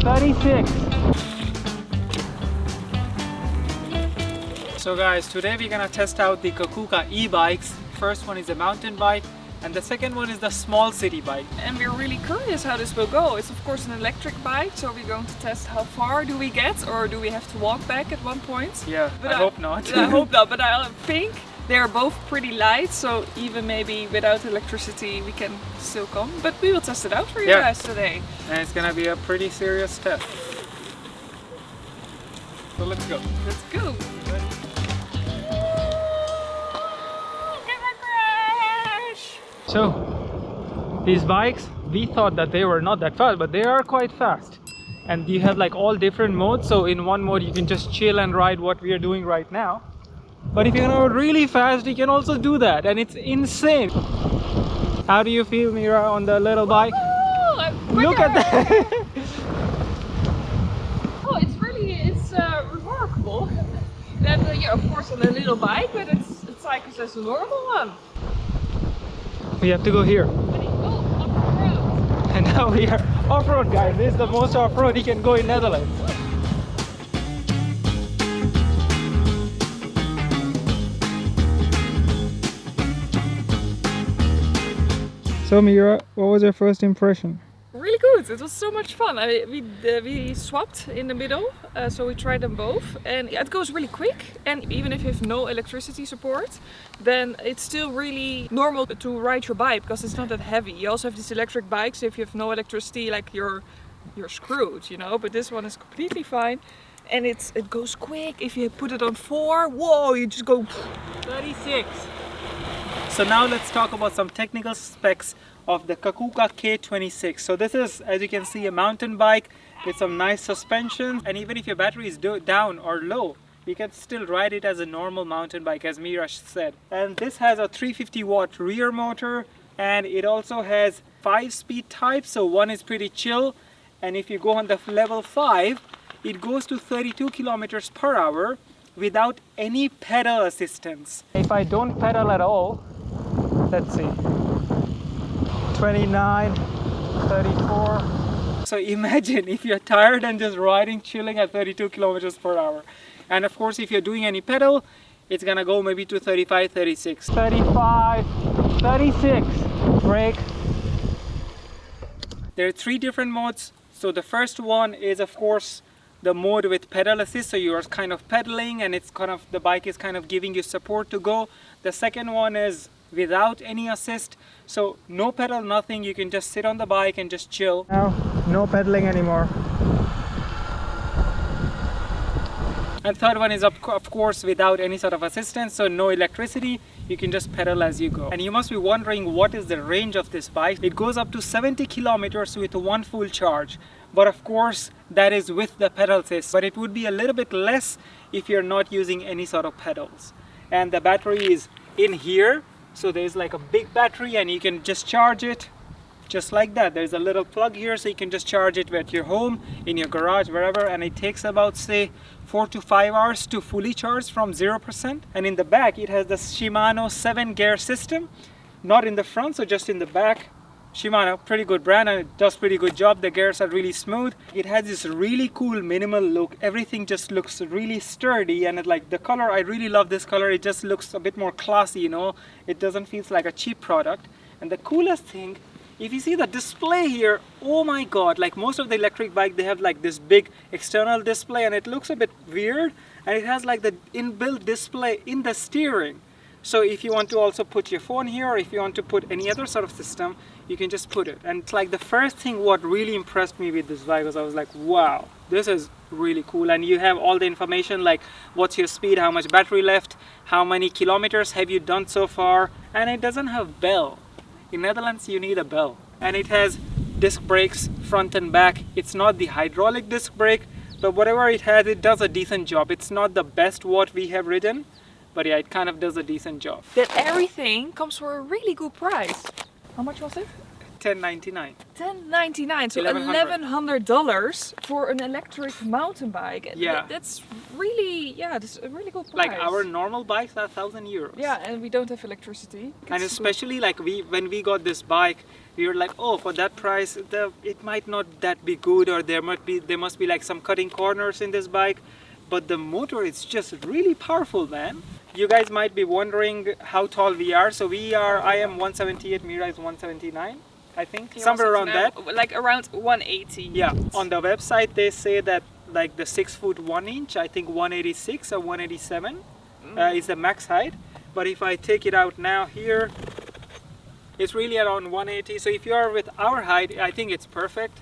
36. So guys, today we're gonna test out the Kakuka e-bikes. First one is a mountain bike and the second one is the small city bike. And we're really curious how this will go. It's of course an electric bike, so we're going to test how far do we get, or do we have to walk back at one point? Yeah, but I hope not. I hope not, but I think they're both pretty light, so even maybe without electricity we can still come. But we will test it out for you guys today. And it's gonna be a pretty serious test. So let's go. Let's go. So these bikes, we thought that they were not that fast, but they are quite fast. And you have like all different modes. So in one mode you can just chill and ride what we are doing right now. But if you're gonna go really fast, you can also do that, and it's insane. How do you feel, Mira, on the little bike? Look at that! Oh, it's remarkable. That yeah, of course on a little bike, but it's like it's just a normal one. We have to go here. Oh, off-road. And now we are off-road, guys. This is the most off-road you can go in Netherlands. So Mira, what was your first impression? Really good. It was so much fun. We swapped in the middle, so we tried them both, and it goes really quick. And even if you have no electricity support, then it's still really normal to ride your bike because it's not that heavy. You also have these electric bikes. If you have no electricity, like you're screwed, you know. But this one is completely fine, and it goes quick. If you put it on 4, whoa, you just go 36. So now let's talk about some technical specs of the Kakuka K26. So this is, as you can see, a mountain bike with some nice suspension, and even if your battery is down or low, you can still ride it as a normal mountain bike, as Mira said. And this has a 350 watt rear motor, and it also has 5-speed type, so one is pretty chill, and if you go on the level 5, it goes to 32 kilometers per hour without any pedal assistance. If I don't pedal at all, let's see, 29, 34. So imagine if you're tired and just riding, chilling at 32 kilometers per hour. And of course, if you're doing any pedal, it's gonna go maybe to 35, 36. 35, 36, brake. There are 3 different modes. So the first one is, of course, the mode with pedal assist, so you are kind of pedaling and it's kind of, the bike is kind of giving you support to go. The second one is without any assist, so no pedal, nothing, you can just sit on the bike and just chill. Now, no pedaling anymore. And third one is of course without any sort of assistance, so no electricity, you can just pedal as you go. And you must be wondering what is the range of this bike. It goes up to 70 kilometers with one full charge, but of course that is with the pedal assist, but it would be a little bit less if you're not using any sort of pedals. And the battery is in here, so there's like a big battery and you can just charge it just like that. There's a little plug here, so you can just charge it at your home, in your garage, wherever, and it takes about, say, 4 to 5 hours to fully charge from 0%. And in the back it has the Shimano 7-gear system, not in the front, so just in the back. Shimano, pretty good brand, and it does pretty good job. The gears are really smooth. It has this really cool minimal look. Everything just looks really sturdy, and like the color, I really love this color. It just looks a bit more classy, you know. It doesn't feel like a cheap product. And the coolest thing, if you see the display here, oh my god, like most of the electric bike, they have like this big external display and it looks a bit weird, and it has like the inbuilt display in the steering. So if you want to also put your phone here, or if you want to put any other sort of system, you can just put it. And it's like the first thing what really impressed me with this bike was I was like, wow, this is really cool. And you have all the information like what's your speed, how much battery left, how many kilometers have you done so far, and it doesn't have bell. In Netherlands you need a bell. And it has disc brakes front and back. It's not the hydraulic disc brake, but whatever it has, it does a decent job. It's not the best what we have ridden, but yeah, it kind of does a decent job. That everything comes for a really good price. How much was it? 1099. $10.99, so $1,100. $1,100 for an electric mountain bike. Yeah. That's really, that's a really good price. Like our normal bikes are €1,000. Yeah, and we don't have electricity. And It's especially like when we got this bike, we were like, oh, for that price, it might not that be good, or there must be like some cutting corners in this bike. But the motor is just really powerful, man. You guys might be wondering how tall we are. So I am 178, Mira is 179, I think, somewhere around that. Like around 180. Yeah, on the website they say that like the 6 foot 1 inch, I think 186 or 187 is the max height. But if I take it out now here, it's really around 180. So if you are with our height, I think it's perfect.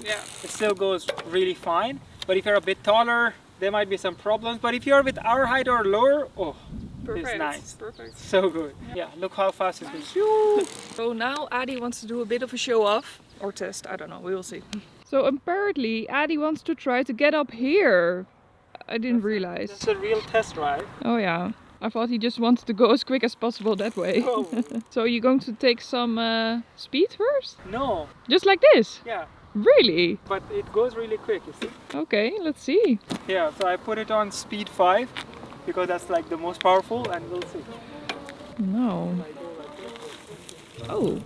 Yeah, it still goes really fine. But if you're a bit taller, there might be some problems. But if you're with our height or lower, oh, Perfect. it's nice. Perfect. So good. Yeah, look how fast it's going. So now Adi wants to do a bit of a show off or test. I don't know. We will see. So apparently Adi wants to try to get up here. I didn't realize. It's a real test drive. Oh yeah. I thought he just wanted to go as quick as possible that way. Oh. So you're going to take some speed first? No. Just like this? Yeah. Really? But it goes really quick, you see. Okay, let's see. Yeah, so I put it on speed 5 because that's like the most powerful, and we'll see. No. Oh,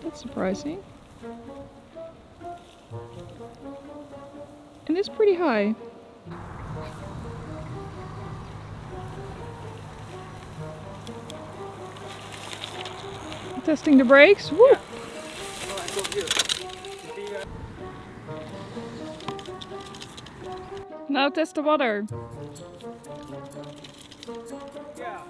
that's surprising. And it's pretty high. Testing the brakes. Woo! Yeah. Oh, I go here. Now test the water. Yeah.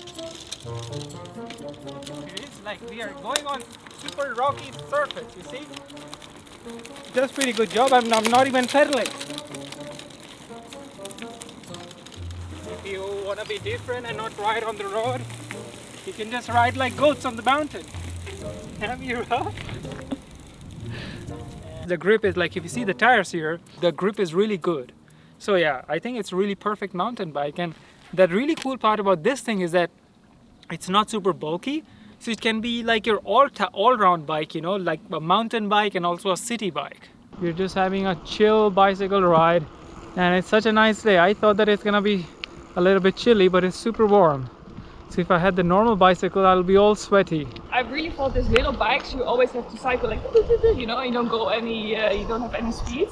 It is like we are going on super rocky surface, you see? Does pretty good job. I'm not even pedaling. If you want to be different and not ride on the road, you can just ride like goats on the mountain. Have you, huh? The grip is like, if you see the tires here, the grip is really good. So yeah, I think it's really perfect mountain bike. And the really cool part about this thing is that it's not super bulky. So it can be like your all-round bike, you know, like a mountain bike and also a city bike. You're just having a chill bicycle ride, and it's such a nice day. I thought that it's gonna be a little bit chilly, but it's super warm. So if I had the normal bicycle, I'll be all sweaty. I really thought these little bikes you always have to cycle like, you know, you don't go any, you don't have any speed.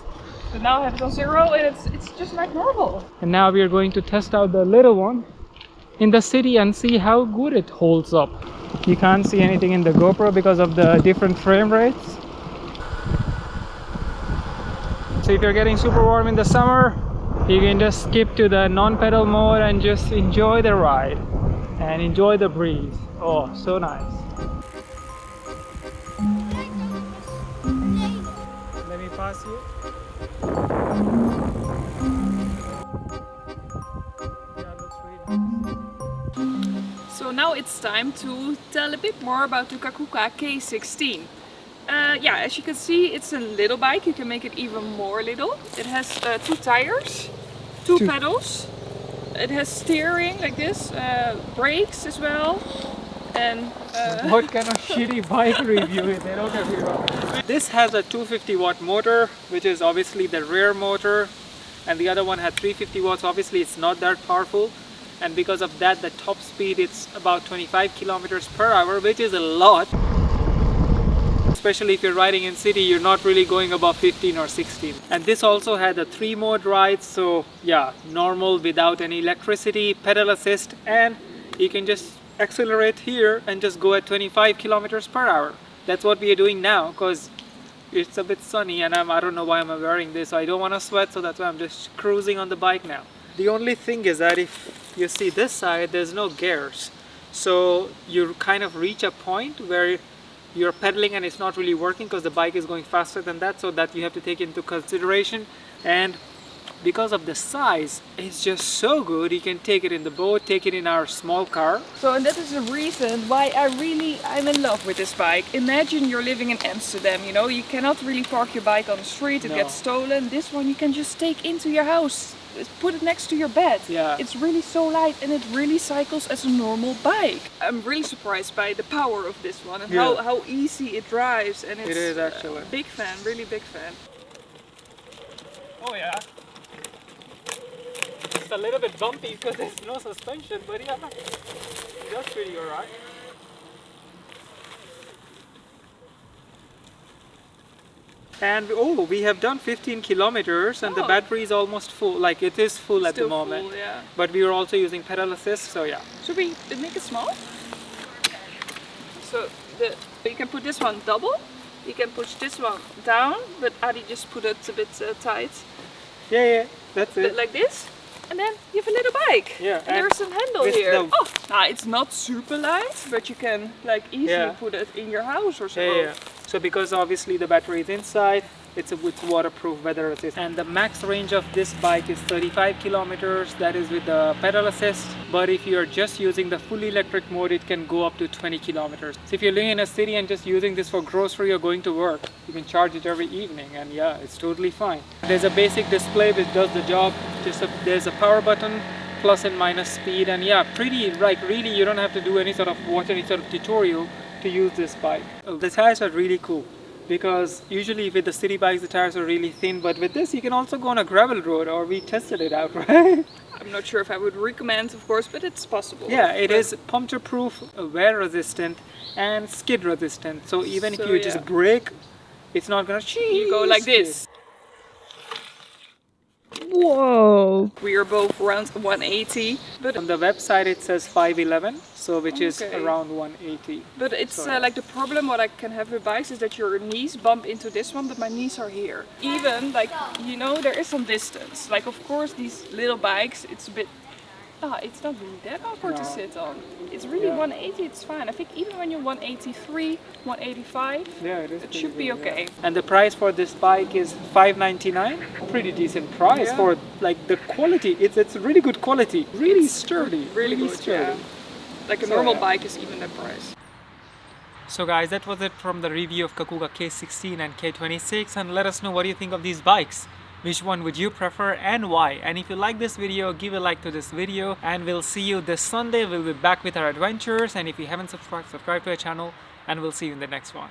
But now I have it on 0 and it's just like normal. And now we are going to test out the little one in the city and see how good it holds up. You can't see anything in the GoPro because of the different frame rates. So if you're getting super warm in the summer, you can just skip to the non-pedal mode and just enjoy the ride and enjoy the breeze. Oh, so nice. Let me pass you. Yeah, looks really nice. So now it's time to tell a bit more about the Kakuka K16. Yeah, as you can see, it's a little bike. You can make it even more little. It has 2 tires, 2 pedals. It has steering like this, brakes as well. And what kind of shitty bike review is it? Okay, this has a 250 watt motor, which is obviously the rear motor, and the other one had 350 watts. Obviously it's not that powerful, and because of that the top speed it's about 25 kilometers per hour, which is a lot. Especially if you're riding in city, you're not really going above 15 or 16. And this also had a 3-mode ride, so yeah, normal without any electricity, pedal assist, and you can just accelerate here and just go at 25 kilometers per hour. That's what we are doing now, because it's a bit sunny and I don't know why I'm wearing this. I don't want to sweat, so that's why I'm just cruising on the bike now. The only thing is that if you see this side, there's no gears. So you kind of reach a point where you're pedaling and it's not really working because the bike is going faster than that, so that you have to take into consideration. And because of the size, it's just so good. You can take it in the boat, take it in our small car. so, and that is the reason why I'm in love with this bike. Imagine you're living in Amsterdam, you know, you cannot really park your bike on the street, it No. gets stolen. This one you can just take into your house. put it next to your bed. Yeah. It's really so light and it really cycles as a normal bike. I'm really surprised by the power of this one and how easy it drives. And it's It is actually. Big fan, really big fan. Oh yeah. It's a little bit bumpy because there's no suspension, but yeah, that's pretty alright. And we have done 15 kilometers and the battery is almost full. Like it is full at the moment. Full, yeah. But we are also using pedal assist, so yeah. Should we make it small? So you can put this one double. You can push this one down, but Adi just put it a bit tight. Yeah, that's it. Like this. And then you have a little bike. Yeah. And there's a handle here. It's not super light, but you can like easily put it in your house or so. Yeah. So because obviously the battery is inside, it's waterproof, weather resistant. And the max range of this bike is 35 kilometers. That is with the pedal assist. But if you are just using the fully electric mode, it can go up to 20 kilometers. So if you're living in a city and just using this for grocery or going to work, you can charge it every evening, and yeah, it's totally fine. There's a basic display which does the job. There's a power button, plus and minus speed, and yeah, pretty, like really you don't have to do watch any sort of tutorial to use this bike. The tires are really cool because usually with the city bikes the tires are really thin, but with this you can also go on a gravel road, or we tested it out, right? I'm not sure if I would recommend, of course, but it's possible. Yeah, it is puncture proof, wear resistant and skid resistant, so even if you just brake, it's not gonna you go like this. Whoa! We are both around 180, but on the website it says 511, so which is around 180. But it's like the problem what I can have with bikes is that your knees bump into this one, but my knees are here. Even like, you know, there is some distance. Like of course these little bikes, it's a bit, it's not really that awkward to sit on. It's really 180, it's fine. I think even when you're 183, 185, it should be okay. Yeah. And the price for this bike is $599. Pretty decent price for like the quality. It's really good quality. Really sturdy. Really good, sturdy. Yeah. Like a normal bike is even that price. So guys, that was it from the review of Kakuka K16 and K26, and let us know what you think of these bikes. Which one would you prefer and why? And if you like this video, give a like to this video, and we'll see you this Sunday. We'll be back with our adventures, and if you haven't subscribed to our channel, and we'll see you in the next one.